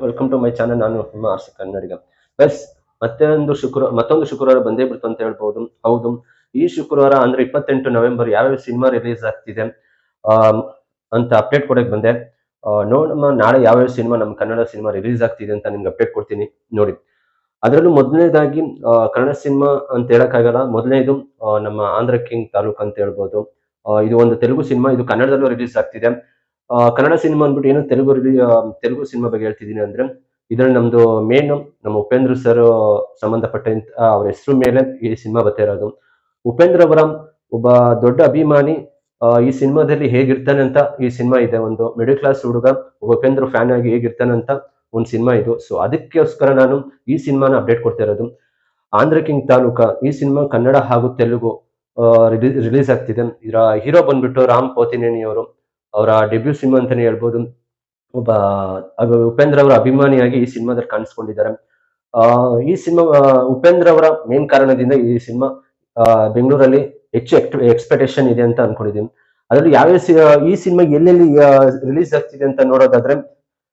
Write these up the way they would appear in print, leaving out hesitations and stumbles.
Welcome to my channel. ನಾನು ನಿಮ್ಮ ಆರ್ಸ ಕನ್ನಡಿಗ. Bus ಮತ್ತೊಂದು ಶುಕ್ರವಾರ ಬಂದೇ ಬಿಡ್ತು ಅಂತ ಹೇಳ್ಬೋದು. ಹೌದು, ಈ ಶುಕ್ರವಾರ ಅಂದ್ರೆ 28 ನವೆಂಬರ್ ಯಾವ್ಯಾವ ಸಿನಿಮಾ ರಿಲೀಸ್ ಆಗ್ತಿದೆ ಅಂತ ಅಪ್ಡೇಟ್ ಕೊಡಕ್ ಬಂದೆ. ನೋಡಮ್ಮ ನಾಳೆ ಯಾವ್ಯಾವ ಸಿನಿಮಾ ನಮ್ಮ ಕನ್ನಡ ಸಿನಿಮಾ ರಿಲೀಸ್ ಆಗ್ತಿದೆ ಅಂತ ನಿಮ್ಗೆ ಅಪ್ಡೇಟ್ ಕೊಡ್ತೀನಿ ನೋಡಿ. ಅದರಲ್ಲೂ ಮೊದಲನೇದಾಗಿ ಕನ್ನಡ ಸಿನಿಮಾ ಅಂತ ಹೇಳಕ್ಕಾಗಲ್ಲ. ಮೊದಲನೇದು ನಮ್ಮ ಆಂಧ್ರ ಕಿಂಗ್ ತಾಲೂಕ್ ಅಂತ ಹೇಳ್ಬೋದು. ಇದು ಒಂದು ತೆಲುಗು ಸಿನಿಮಾ, ಇದು ಕನ್ನಡದಲ್ಲೂ ರಿಲೀಸ್ ಆಗ್ತಿದೆ. ಕನ್ನಡ ಸಿನಿಮಾ ಅಂದ್ಬಿಟ್ಟು ಏನು ತೆಲುಗು ಸಿನಿಮಾ ಬಗ್ಗೆ ಹೇಳ್ತಿದ್ದೀನಿ ಅಂದ್ರೆ, ಇದ್ರಲ್ಲಿ ನಮ್ದು ಮೇನ್ ನಮ್ಮ ಉಪೇಂದ್ರ ಸರ್ ಸಂಬಂಧಪಟ್ಟ ಅವ್ರ ಹೆಸರು ಮೇಲೆ ಈ ಸಿನಿಮಾ ಬರ್ತಾ ಇರೋದು. ಉಪೇಂದ್ರ ಅವರ ಒಬ್ಬ ದೊಡ್ಡ ಅಭಿಮಾನಿ ಈ ಸಿನಿಮಾದಲ್ಲಿ ಹೇಗಿರ್ತಾನೆ ಅಂತ ಈ ಸಿನಿಮಾ ಇದೆ. ಒಂದು ಮಿಡಲ್ ಕ್ಲಾಸ್ ಹುಡುಗ ಉಪೇಂದ್ರ ಫ್ಯಾನ್ ಆಗಿ ಹೇಗಿರ್ತಾನೆ ಅಂತ ಒಂದು ಸಿನಿಮಾ ಇದು. ಸೊ ಅದಕ್ಕೋಸ್ಕರ ನಾನು ಈ ಸಿನಿಮಾನ ಅಪ್ಡೇಟ್ ಕೊಡ್ತಾ ಇರೋದು. ಆಂಧ್ರ ಕಿಂಗ್ ತಾಲೂಕ ಈ ಸಿನಿಮಾ ಕನ್ನಡ ಹಾಗೂ ತೆಲುಗು ರಿಲೀಸ್ ಆಗ್ತಿದೆ. ಇದರ ಹೀರೋ ಬಂದ್ಬಿಟ್ಟು ರಾಮ್ ಪೋತಿನೇನಿ ಅವರು. ಅವರ ಡೆಬ್ಯೂ ಸಿನಿಮಾ ಅಂತಾನೆ ಹೇಳ್ಬೋದು. ಒಬ್ಬ ಉಪೇಂದ್ರ ಅವರ ಅಭಿಮಾನಿಯಾಗಿ ಈ ಸಿನಿಮಾದಲ್ಲಿ ಕಾಣಿಸ್ಕೊಂಡಿದ್ದಾರೆ. ಈ ಸಿನಿಮಾ ಉಪೇಂದ್ರ ಅವರ ಮೇನ್ ಕಾರಣದಿಂದ ಈ ಸಿನಿಮಾ ಬೆಂಗಳೂರಲ್ಲಿ ಹೆಚ್ಚು ಎಕ್ಸ್ಪೆಕ್ಟೇಷನ್ ಇದೆ ಅಂತ ಅನ್ಕೊಂಡಿದ್ದೀನಿ. ಅದರಲ್ಲಿ ಈ ಸಿನಿಮಾ ಎಲ್ಲೆಲ್ಲಿ ರಿಲೀಸ್ ಆಗ್ತಿದೆ ಅಂತ ನೋಡೋದಾದ್ರೆ,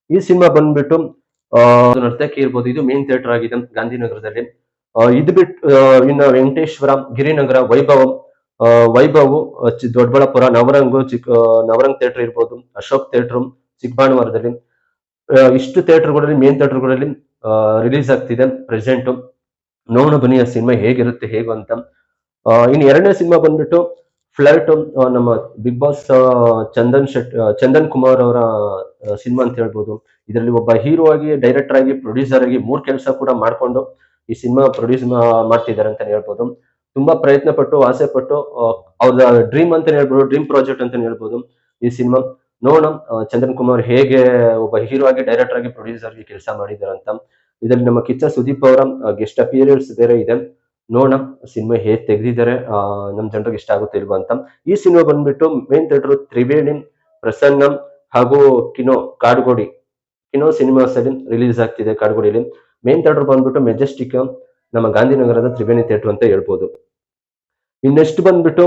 ಈ ಸಿನಿಮಾ ಬಂದ್ಬಿಟ್ಟು ನರ್ತಕಿ ಇರ್ಬೋದು, ಇದು ಮೇನ್ ಥಿಯೇಟರ್ ಆಗಿದೆ ಗಾಂಧಿನಗರದಲ್ಲಿ. ಇದು ಬಿಟ್ಟು ಇನ್ನು ವೆಂಕಟೇಶ್ವರ, ಗಿರಿನಗರ, ವೈಭವ್, ದೊಡ್ಡಬಳ್ಳಾಪುರ, ನವರಂಗ್ ಥಿಯೇಟರ್ ಇರ್ಬೋದು, ಅಶೋಕ್ ಥಿಯೇಟರ್ ಚಿಕ್ಕಬಾಣವರದಲ್ಲಿ. ಇಷ್ಟು ಥಿಯೇಟರ್ಗಳಲ್ಲಿ ಮೇನ್ ಥಿಯೇಟರ್ಗಳಲ್ಲಿ ರಿಲೀಸ್ ಆಗ್ತಿದೆ ಪ್ರೆಸೆಂಟ್. ನೋಡೋಣ ಬನ್ನಿ ಆ ಸಿನಿಮಾ ಹೇಗಿರುತ್ತೆ ಹೇಗು ಅಂತ. ಇನ್ನು ಎರಡನೇ ಸಿನಿಮಾ ಬಂದ್ಬಿಟ್ಟು ಫ್ಲರ್ಟ್, ನಮ್ಮ ಬಿಗ್ ಬಾಸ್ ಚಂದನ್ ಕುಮಾರ್ ಅವರ ಸಿನಿಮಾ ಅಂತ ಹೇಳ್ಬೋದು. ಇದರಲ್ಲಿ ಒಬ್ಬ ಹೀರೋ ಆಗಿ, ಡೈರೆಕ್ಟರ್ ಆಗಿ, ಪ್ರೊಡ್ಯೂಸರ್ ಆಗಿ 3 ಕೆಲಸ ಕೂಡ ಮಾಡ್ಕೊಂಡು ಈ ಸಿನಿಮಾ ಪ್ರೊಡ್ಯೂಸ್ ಮಾಡ್ತಿದ್ದಾರೆ ಅಂತ ಹೇಳ್ಬೋದು. ತುಂಬಾ ಪ್ರಯತ್ನ ಪಟ್ಟು, ಆಸೆ ಪಟ್ಟು, ಅವ್ರ ಡ್ರೀಮ್ ಅಂತಾನೆ ಹೇಳ್ಬೋದು, ಡ್ರೀಮ್ ಪ್ರಾಜೆಕ್ಟ್ ಅಂತಾನೆ ಹೇಳ್ಬೋದು ಈ ಸಿನಿಮಾ. ನೋಡೋಣ ಚಂದನ್ ಕುಮಾರ್ ಹೇಗೆ ಒಬ್ಬ ಹೀರೋ ಆಗಿ, ಡೈರೆಕ್ಟರ್ ಆಗಿ, ಪ್ರೊಡ್ಯೂಸರ್ ಆಗಿ ಕೆಲಸ ಮಾಡಿದ್ದಾರೆ ಅಂತ. ಇದರಲ್ಲಿ ನಮ್ಮ ಕಿಚ್ಚ ಸುದೀಪ್ ಅವರ ಗೆಸ್ಟ್ ಅಪಿಯರೆನ್ಸ್ ಬೇರೆ ಇದೆ. ನೋಡೋಣ ಸಿನಿಮಾ ಹೇಗೆ ತೆಗೆದಿದ್ದಾರೆ, ನಮ್ ಜನರಿಗೆ ಇಷ್ಟ ಆಗುತ್ತೆ ಇಲ್ವಾ ಅಂತ. ಈ ಸಿನಿಮಾ ಬಂದ್ಬಿಟ್ಟು ಮೇನ್ ಥಿಯೇಟರ್ ತ್ರಿವೇಣಿ, ಪ್ರಸನ್ನಂ ಹಾಗೂ ಕಿನೋ ಸಿನಿಮಾಸ್ ಅಲ್ಲಿ ರಿಲೀಸ್ ಆಗ್ತಿದೆ ಕಾಡುಗೋಡಿಲಿ. ಮೇನ್ ಥಿಯೇಟರ್ ಬಂದ್ಬಿಟ್ಟು ಮೆಜೆಸ್ಟಿಕ್, ನಮ್ಮ ಗಾಂಧಿನಗರದ ತ್ರಿವೇಣಿ ಥಿಯೇಟರ್ ಅಂತ ಹೇಳ್ಬೋದು. ಇನ್ನೆಷ್ಟು ಬಂದ್ಬಿಟ್ಟು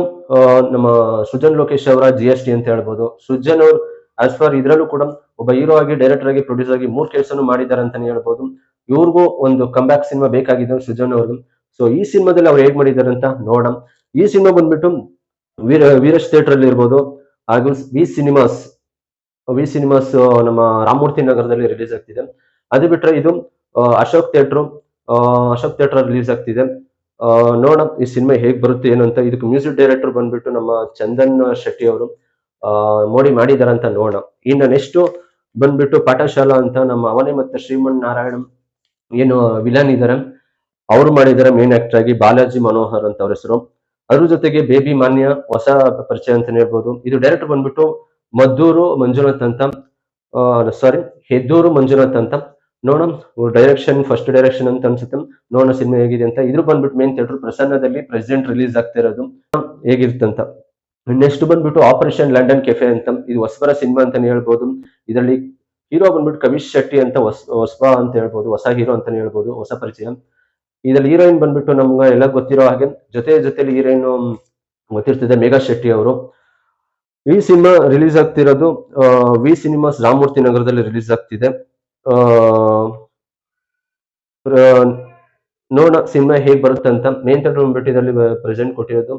ನಮ್ಮ ಸೃಜನ್ ಲೋಕೇಶ್ ಅವರ GST ಅಂತ ಹೇಳ್ಬೋದು. ಸೃಜನ್ ಅವರು ಆಸ್ ಫಾರ್ ಇದ್ರಲ್ಲೂ ಕೂಡ ಒಬ್ಬ ಹೀರೋ ಆಗಿ, ಡೈರೆಕ್ಟರ್ ಆಗಿ, ಪ್ರೊಡ್ಯೂಸರ್ ಆಗಿ 3 ಕೆಲಸನೂ ಮಾಡಿದ್ದಾರೆ ಅಂತಾನೆ ಹೇಳ್ಬೋದು. ಇವ್ರಿಗೂ ಒಂದು ಕಂಬ್ಯಾಕ್ ಸಿನಿಮಾ ಬೇಕಾಗಿದೆ ಸೃಜನ್ ಅವ್ರಿಗೂ. ಸೊ ಈ ಸಿನಿಮಾದಲ್ಲಿ ಅವ್ರು ಹೇಗ್ ಮಾಡಿದ್ದಾರೆ ಅಂತ ನೋಡೋಣ. ಈ ಸಿನಿಮಾ ಬಂದ್ಬಿಟ್ಟು ವೀರಶ್ ಥಿಯೇಟರ್ ಅಲ್ಲಿ ಇರ್ಬೋದು, ಹಾಗೂ ವಿ ಸಿನಿಮಾಸ್ ನಮ್ಮ ರಾಮಮೂರ್ತಿ ನಗರದಲ್ಲಿ ರಿಲೀಸ್ ಆಗ್ತಿದೆ. ಅದು ಬಿಟ್ರೆ ಇದು ಅಶೋಕ್ ಥಿಯೇಟರ್ ರಿಲೀಸ್ ಆಗ್ತಿದೆ. ನೋಡೋಣ ಈ ಸಿನಿಮಾ ಹೇಗ್ ಬರುತ್ತೆ ಏನು ಅಂತ. ಇದಕ್ಕೆ ಮ್ಯೂಸಿಕ್ ಡೈರೆಕ್ಟರ್ ಬಂದ್ಬಿಟ್ಟು ನಮ್ಮ ಚಂದನ್ ಶೆಟ್ಟಿ ಅವರು ಮೋಡಿ ಮಾಡಿದಾರ ಅಂತ ನೋಡೋಣ. ಇನ್ನು ನೆಕ್ಸ್ಟ್ ಬಂದ್ಬಿಟ್ಟು ಪಾಠಶಾಲಾ ಅಂತ ನಮ್ಮ ಅವನೇ ಮತ್ತೆ ಶ್ರೀಮನ್ ನಾರಾಯಣ ಏನು ವಿಲನ್ ಇದಾರೆ, ಅವರು ಮಾಡಿದ್ದಾರೆ ಮೇನ್ ಆಕ್ಟರ್ ಆಗಿ. ಬಾಲಾಜಿ ಮನೋಹರ್ ಅಂತ ಅವ್ರ ಹೆಸರು. ಅದ್ರ ಜೊತೆಗೆ ಬೇಬಿ ಮಾನ್ಯ ಹೊಸ ಪರಿಚಯ ಅಂತಾನೆ ಹೇಳ್ಬೋದು. ಇದು ಡೈರೆಕ್ಟರ್ ಬಂದ್ಬಿಟ್ಟು ಹೆದ್ದೂರು ಮಂಜುನಾಥ್ ಅಂತ. ನೋಡೋಣ ಫಸ್ಟ್ ಡೈರೆಕ್ಷನ್ ಅಂತ ಅನ್ಸುತ್ತೆ. ನೋಡೋಣ ಸಿನಿಮಾ ಹೇಗಿದೆ ಅಂತ. ಇದ್ರ ಬಂದ್ಬಿಟ್ಟು ಮೇನ್ ಥಿಯೇಟರ್ ಪ್ರಸನ್ನದಲ್ಲಿ ಪ್ರೆಸೆಂಟ್ ರಿಲೀಸ್ ಆಗ್ತಾ ಇರೋದು, ಹೇಗಿರ್ತಂತ. ನೆಕ್ಸ್ಟ್ ಬಂದ್ಬಿಟ್ಟು ಆಪರೇಷನ್ ಲಂಡನ್ ಕೆಫೆ ಅಂತ, ಇದು ಹೊಸಬರ ಸಿನಿಮಾ ಅಂತಾನೆ ಹೇಳ್ಬೋದು. ಇದರಲ್ಲಿ ಹೀರೋ ಬಂದ್ಬಿಟ್ಟು ಕವಿಶ್ ಶೆಟ್ಟಿ ಅಂತ ಹೊಸ ಅಂತ ಹೇಳ್ಬೋದು, ಹೊಸ ಹೀರೋ ಅಂತಾನೆ ಹೇಳ್ಬೋದು, ಹೊಸ ಪರಿಚಯ. ಇದರಲ್ಲಿ ಹೀರೋಯಿನ್ ಬಂದ್ಬಿಟ್ಟು ನಮ್ಗೆ ಎಲ್ಲ ಗೊತ್ತಿರೋ ಹಾಗೆ ಜೊತೆಲಿ ಹೀರೋಯಿನ್ ಗೊತ್ತಿರ್ತದೆ, ಮೇಘಾ ಶೆಟ್ಟಿ ಅವರು. ಈ ಸಿನಿಮಾ ರಿಲೀಸ್ ಆಗ್ತಿರೋದು ವಿ ಸಿನಿಮಾಸ್ ರಾಮಮೂರ್ತಿ ನಗರದಲ್ಲಿ ರಿಲೀಸ್ ಆಗ್ತಿದೆ. ನೋಡೋಣ ಸಿನಿಮಾ ಹೇಗ್ ಬರುತ್ತೆ ಅಂತ. ಮೇನ್ ಥಿಯೇಟರ್ ಬಂದ್ಬಿಟ್ಟು ಇದರಲ್ಲಿ ಪ್ರೆಸೆಂಟ್ ಕೊಟ್ಟಿರೋದು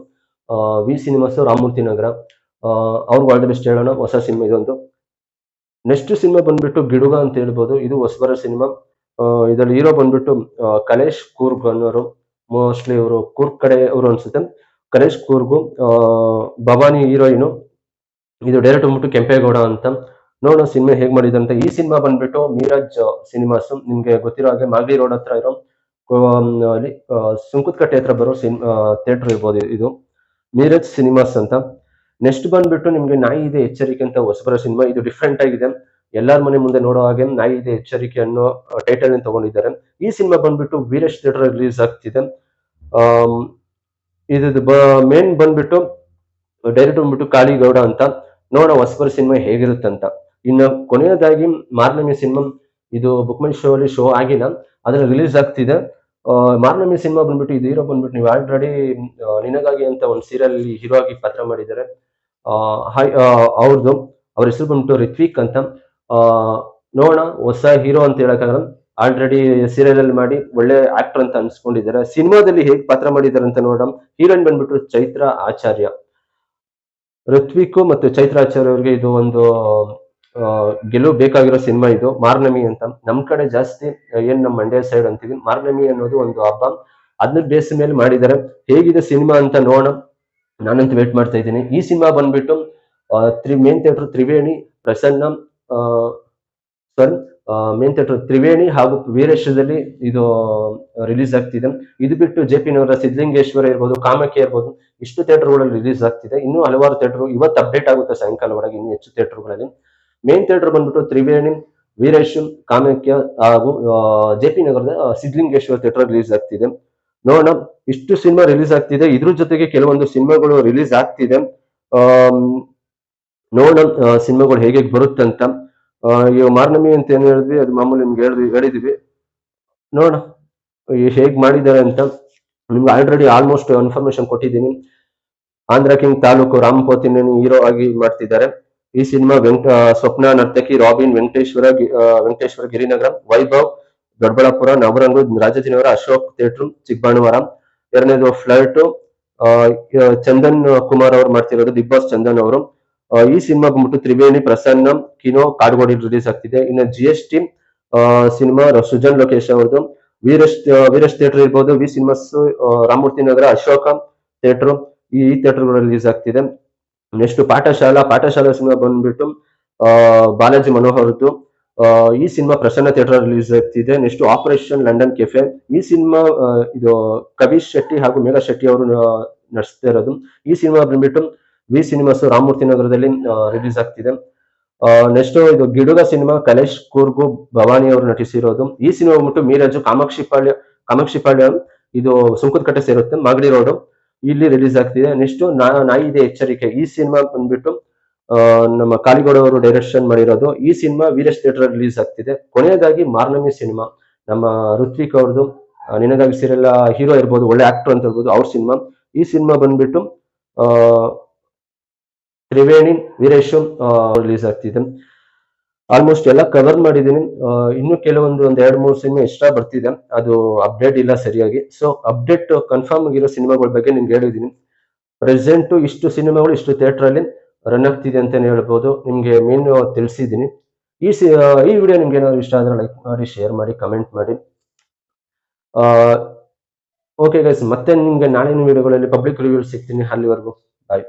ವಿ ಸಿನಿಮಾಸ್ ರಾಮಮೂರ್ತಿ ನಗರ. ಅವ್ರಿಗೆ ಆಲ್ ದಿ ಬೆಸ್ಟ್ ಹೇಳೋಣ. ಹೊಸ ಸಿನಿಮಾ ಇದೊಂದು. ನೆಕ್ಸ್ಟ್ ಸಿನಿಮಾ ಬಂದ್ಬಿಟ್ಟು ಗಿಡುಗ ಅಂತ ಹೇಳ್ಬೋದು. ಇದು ಹೊಸಬರ ಸಿನಿಮಾ. ಇದರಲ್ಲಿ ಹೀರೋ ಬಂದ್ಬಿಟ್ಟು ಕಲೇಶ್ ಕೂರ್ಗ್ ಅನ್ನೋರು. ಮೋಸ್ಟ್ಲಿ ಇವರು ಕೂರ್ಗ್ ಕಡೆ ಅವರು ಅನ್ಸುತ್ತೆ. ಕಲೇಶ್ ಕೂರ್ಗು, ಭವಾನಿ ಹೀರೋಯಿನು. ಇದು ಡೈರೆಕ್ಟ್ ಬಂದ್ಬಿಟ್ಟು ಕೆಂಪೇಗೌಡ ಅಂತ. ನೋಡೋಣ ಸಿನಿಮಾ ಹೇಗ್ ಮಾಡಿದೆ ಅಂತ. ಈ ಸಿನಿಮಾ ಬಂದ್ಬಿಟ್ಟು ಮೀರಾಜ್ ಸಿನಿಮಾಸ್, ನಿಮ್ಗೆ ಗೊತ್ತಿರೋ ಹಾಗೆ ಮಾಗಡಿ ರೋಡ್ ಹತ್ರ ಇರೋ ಅಲ್ಲಿ ಸುಂಕುತ್ಕಟ್ಟೆ ಹತ್ರ ಬರೋ ಥಿಯೇಟರ್ ಇರ್ಬೋದು. ಇದು ಮೀರಾಜ್ ಸಿನಿಮಾಸ್ ಅಂತ. ನೆಕ್ಸ್ಟ್ ಬಂದ್ಬಿಟ್ಟು ನಿಮ್ಗೆ ನಾಯಿ ಇದೆ ಎಚ್ಚರಿಕೆ ಅಂತ ಹೊಸಬರ ಸಿನಿಮಾ. ಇದು ಡಿಫ್ರೆಂಟ್ ಆಗಿದೆ. ಎಲ್ಲಾರ ಮನೆ ಮುಂದೆ ನೋಡೋ ಹಾಗೆ ನಾಯಿ ಇದೆ ಎಚ್ಚರಿಕೆ ಅನ್ನೋ ಟೈಟಲ್ ತಗೊಂಡಿದ್ದಾರೆ. ಈ ಸಿನಿಮಾ ಬಂದ್ಬಿಟ್ಟು ವೀರೇಶ್ ಥಿಯೇಟರ್ ರಿಲೀಸ್ ಆಗ್ತಿದೆ. ಇದು ಮೇನ್ ಬಂದ್ಬಿಟ್ಟು ಡೈರೆಕ್ಟ್ ಬಂದ್ಬಿಟ್ಟು ಕಾಳಿಗೌಡ ಅಂತ. ನೋಡೋಣ ಹೊಸಬರ ಸಿನಿಮಾ ಹೇಗಿರುತ್ತಂತ. ಇನ್ನು ಕೊನೆಯದಾಗಿ ಮಾರ್ನಮಿ ಸಿನಿಮಾ, ಇದು ಬುಕ್ ಮೈ ಶೋ ಅಲ್ಲಿ ಶೋ ಆಗಿಲ್ಲ, ಅದ್ರಲ್ಲಿ ರಿಲೀಸ್ ಆಗ್ತಿದೆ. ಮಾರ್ನಮಿ ಸಿನಿಮಾ ಬಂದ್ಬಿಟ್ಟು ಇದು ಹೀರೋ ಬಂದ್ಬಿಟ್ಟು ನೀವು ಆಲ್ರೆಡಿ ನಿನಗಾಗಿ ಅಂತ ಒಂದು ಸೀರಿಯಲ್ ಹೀರೋ ಆಗಿ ಪಾತ್ರ ಮಾಡಿದ್ದಾರೆ. ಅವ್ರ ಹೆಸರು ಬಂದ್ಬಿಟ್ಟು ರಿತ್ವಿಕ್ ಅಂತ. ನೋಡೋಣ, ಹೊಸ ಹೀರೋ ಅಂತ ಹೇಳಕ್ಕಾಗಲ್ಲ, ಆಲ್ರೆಡಿ ಸೀರಿಯಲ್ ಅಲ್ಲಿ ಮಾಡಿ ಒಳ್ಳೆ ಆಕ್ಟರ್ ಅಂತ ಅನ್ಸ್ಕೊಂಡಿದ್ದಾರೆ. ಸಿನಿಮಾದಲ್ಲಿ ಹೇಗ್ ಪಾತ್ರ ಮಾಡಿದ್ದಾರೆ ಅಂತ ನೋಡೋಣ. ಹೀರೋಯಿನ್ ಬಂದ್ಬಿಟ್ಟು ಚೈತ್ರ ಆಚಾರ್ಯ. ಋತ್ವಿಕ್ ಮತ್ತು ಚೈತ್ರ ಆಚಾರ್ಯ ಅವರಿಗೆ ಇದು ಒಂದು ಗೆಲುವು ಬೇಕಾಗಿರೋ ಸಿನಿಮಾ ಇದು, ಮಾರ್ನಮಿ ಅಂತ. ನಮ್ ಕಡೆ ಜಾಸ್ತಿ ಏನ್ ನಮ್ಮ ಮಂಡ್ಯ ಸೈಡ್ ಅಂತೀವಿ, ಮಾರ್ನಮಿ ಅನ್ನೋದು ಒಂದು ಹಬ್ಬ, ಅದನ್ನ ಬೇಸ್ ಮೇಲೆ ಮಾಡಿದ್ದಾರೆ. ಹೇಗಿದೆ ಸಿನಿಮಾ ಅಂತ ನೋಡೋಣ. ನಾನಂತೂ ವೇಟ್ ಮಾಡ್ತಾ ಇದ್ದೀನಿ. ಈ ಸಿನಿಮಾ ಬಂದ್ಬಿಟ್ಟು main theatre Triveni, Prasanna, sir main theatre Triveni ಹಾಗೂ ವೀರೇಶದಲ್ಲಿ ಇದು ರಿಲೀಸ್ ಆಗ್ತಿದೆ. ಇದು ಬಿಟ್ಟು ಜೆ.ಪಿ. ನಗರ, ಸಿದ್ಧಲಿಂಗೇಶ್ವರ ಇರ್ಬೋದು, ಕಾಮಾಖ್ಯ ಇರ್ಬೋದು, ಇಷ್ಟು ಥಿಯೇಟರ್ಗಳಲ್ಲಿ ರಿಲೀಸ್ ಆಗ್ತಿದೆ. ಇನ್ನೂ ಹಲವಾರು ಥಿಯೇಟರ್ ಇವತ್ತು ಅಪ್ಡೇಟ್ ಆಗುತ್ತೆ ಸಾಯಂಕಾಲ ಒಳಗೆ, ಇನ್ನೂ ಹೆಚ್ಚು ಥಿಯೇಟರ್ಗಳಲ್ಲಿ. ಮೇನ್ ಥಿಯೇಟರ್ ಬಂದ್ಬಿಟ್ಟು ತ್ರಿವೇಣಿ, ವೀರೇಶ್, ಕಾಮಾಖ್ಯ ಹಾಗೂ ಜೆ.ಪಿ. ನಗರದ ಸಿದ್ಧಲಿಂಗೇಶ್ವರ ಥಿಯೇಟರ್ ರಿಲೀಸ್ ಆಗ್ತಿದೆ. ನೋಡೋಣ, ಇಷ್ಟು ಸಿನಿಮಾ ರಿಲೀಸ್ ಆಗ್ತಿದೆ. ಇದ್ರ ಜೊತೆಗೆ ಕೆಲವೊಂದು ಸಿನಿಮಾಗಳು ರಿಲೀಸ್ ಆಗ್ತಿದೆ. ನೋಡೋಣ ಸಿನಿಮಾಗಳು ಹೇಗೆ ಬರುತ್ತಂತ. ಈಗ ಮಾರ್ನಮಿ ಅಂತ ಏನ್ ಹೇಳಿದ್ವಿ, ಅದು ಮಾಮೂಲಿ ನಿಮ್ಗೆ ಹೇಳಿದ್ವಿ. ನೋಡೋಣ ಹೇಗ್ ಮಾಡಿದ್ದಾರೆ ಅಂತ. ನಿಮ್ಗೆ ಆಲ್ರೆಡಿ ಆಲ್ಮೋಸ್ಟ್ ಇನ್ಫಾರ್ಮೇಶನ್ ಕೊಟ್ಟಿದ್ದೀನಿ. ಆಂಧ್ರ ಕಿಂಗ್ ತಾಲೂಕು ರಾಮಪೋತಿನ ಹೀರೋ ಆಗಿ ಮಾಡ್ತಿದ್ದಾರೆ. ಈ ಸಿನಿಮಾ ಸ್ವಪ್ನ ನರ್ತಕಿ, ರಾಬಿನ್, ವೆಂಕಟೇಶ್ವರ ಗಿರಿನಗರ, ವೈಭವ್ ದೊಡ್ಡಬಳ್ಳಾಪುರ, ನವರಂಗ ರಾಜಾಜಿನಗರ, ಅಶೋಕ್ ಥಿಯೇಟರ್ ಚಿಕ್ಕಬಾಣುವಾರ. ಎರಡನೇದು ಫ್ಲರ್ಟ್, ಚಂದನ್ ಕುಮಾರ್ ಅವರು ಮಾಡ್ತಿರೋದು, ಬಿಗ್ ಬಾಸ್ ಚಂದನ್ ಅವರು. ಈ ಸಿನಿಮಾ ಬಂದ್ಬಿಟ್ಟು ತ್ರಿವೇಣಿ, ಪ್ರಸನ್ನ, ಕಿನೋ, ಕಾಡ್ಗೋಡಿ ರಿಲೀಸ್ ಆಗ್ತಿದೆ. ಇನ್ನು GST ಸಿನಿಮಾ ಸುಜನ್ ಲೋಕೇಶ್ ಅವ್ರದ್ದು, ವೀರಶ್ ಥಿಯೇಟರ್ ಇರ್ಬೋದು, V cinemas Ramamurthy Nagar, Ashoka theatre, ಈ ಥಿಯೇಟರ್ ರಿಲೀಸ್ ಆಗ್ತಿದೆ. ನೆಕ್ಸ್ಟ್ ಪಾಠಶಾಲಾ ಸಿನಿಮಾ ಬಂದ್ಬಿಟ್ಟು ಬಾಲಾಜಿ ಮನೋಹರ್ದು. ಈ ಸಿನಿಮಾ ಪ್ರಸನ್ನ ಥಿಯೇಟರ್ ರಿಲೀಸ್ ಆಗ್ತಿದೆ. ನೆಕ್ಸ್ಟ್ ಆಪರೇಷನ್ ಲಂಡನ್ ಕೆಫೆ, ಈ ಸಿನಿಮಾ ಇದು ಕವಿಶ್ ಶೆಟ್ಟಿ ಹಾಗೂ ಮೇಘಾ ಶೆಟ್ಟಿ ಅವರು ನಡೆಸ್ತಾ ಇರೋದು. ಈ ಸಿನಿಮಾ ಬಂದ್ಬಿಟ್ಟು ವಿ ಸಿನಿಮಾಸ್ ರಾಮಮೂರ್ತಿ ನಗರದಲ್ಲಿ ರಿಲೀಸ್ ಆಗ್ತಿದೆ. ನೆಕ್ಸ್ಟ್ ಇದು ಗಿಡುಗ ಸಿನಿಮಾ, ಕಲೇಶ್ ಕೂರ್ಗು, ಭವಾನಿ ಅವರು ನಟಿಸಿರೋದು. ಈ ಸಿನಿಮಾ ಬಂದ್ಬಿಟ್ಟು ಮೀರಾಜು, ಕಾಮಾಕ್ಷಿ ಪಾಳ್ಯ ಇದು ಸುಂಕದಕಟ್ಟೆ ಸೇರುತ್ತೆ, ಮಾಗಡಿ ರೋಡ್, ಇಲ್ಲಿ ರಿಲೀಸ್ ಆಗ್ತಿದೆ. ನೆಕ್ಸ್ಟ್ ನಾಯಿ ಇದೆ ಎಚ್ಚರಿಕೆ, ಈ ಸಿನಿಮಾ ಬಂದ್ಬಿಟ್ಟು ನಮ್ಮ ಕಾಲಿಗೌಡ ಅವರು ಡೈರೆಕ್ಷನ್ ಮಾಡಿರೋದು. ಈ ಸಿನಿಮಾ ವೀರೇಶ್ ಥಿಯೇಟರ್ ರಿಲೀಸ್ ಆಗ್ತಿದೆ. ಕೊನೆಯದಾಗಿ ಮಾರ್ನಮಿ ಸಿನಿಮಾ, ನಮ್ಮ ಋತ್ವಿಕ್ ಅವ್ರದ್ದು, ನಿನಗಾಗಿ ಸೀರಿಯಲ್ ಹೀರೋ ಇರ್ಬೋದು, ಒಳ್ಳೆ ಆಕ್ಟರ್ ಅಂತ ಹೇಳ್ಬೋದು, ಅವ್ರ ಸಿನಿಮಾ. ಈ ಸಿನಿಮಾ ಬಂದ್ಬಿಟ್ಟು ತ್ರಿವೇಣಿ, ವೀರೇಶ್ ರಿಲೀಸ್ ಆಗ್ತಿದೆ. ಆಲ್ಮೋಸ್ಟ್ ಎಲ್ಲ ಕವರ್ ಮಾಡಿದ್ದೀನಿ. ಇನ್ನು ಕೆಲವೊಂದು ಒಂದ್ 2-3 ಸಿನಿಮಾ ಎಕ್ಸ್ಟ್ರಾ ಬರ್ತಿದೆ, ಅದು ಅಪ್ಡೇಟ್ ಇಲ್ಲ ಸರಿಯಾಗಿ. ಸೊ ಅಪ್ಡೇಟ್ ಕನ್ಫರ್ಮ್ ಆಗಿರೋ ಸಿನಿಮಾಗಳ ಬಗ್ಗೆ ನಿಮ್ಗೆ ಹೇಳಿದೀನಿ. ಪ್ರೆಸೆಂಟ್ ಇಷ್ಟು ಸಿನಿಮಾಗಳು ಇಷ್ಟು ಥಿಯೇಟರ್ ಅಲ್ಲಿ ರನ್ ಆಗ್ತಿದೆ ಅಂತಾನೆ ಹೇಳ್ಬೋದು. ನಿಮ್ಗೆ ಮೇನ್ ತಿಳಿಸಿದ್ದೀನಿ. ಈ ವಿಡಿಯೋ ನಿಮ್ಗೆ ಏನಾದ್ರು ಇಷ್ಟ ಆದ್ರೆ ಲೈಕ್ ಮಾಡಿ, ಶೇರ್ ಮಾಡಿ, ಕಮೆಂಟ್ ಮಾಡಿ. ಓಕೆ ಗೈಸ್, ಮತ್ತೆ ನಿಮ್ಗೆ ನಾಳಿನ ವಿಡಿಯೋಗಳಲ್ಲಿ ಪಬ್ಲಿಕ್ ರಿವ್ಯೂ ಸಿಗ್ತೀನಿ. ಅಲ್ಲಿವರೆಗೂ ಬಾಯ್.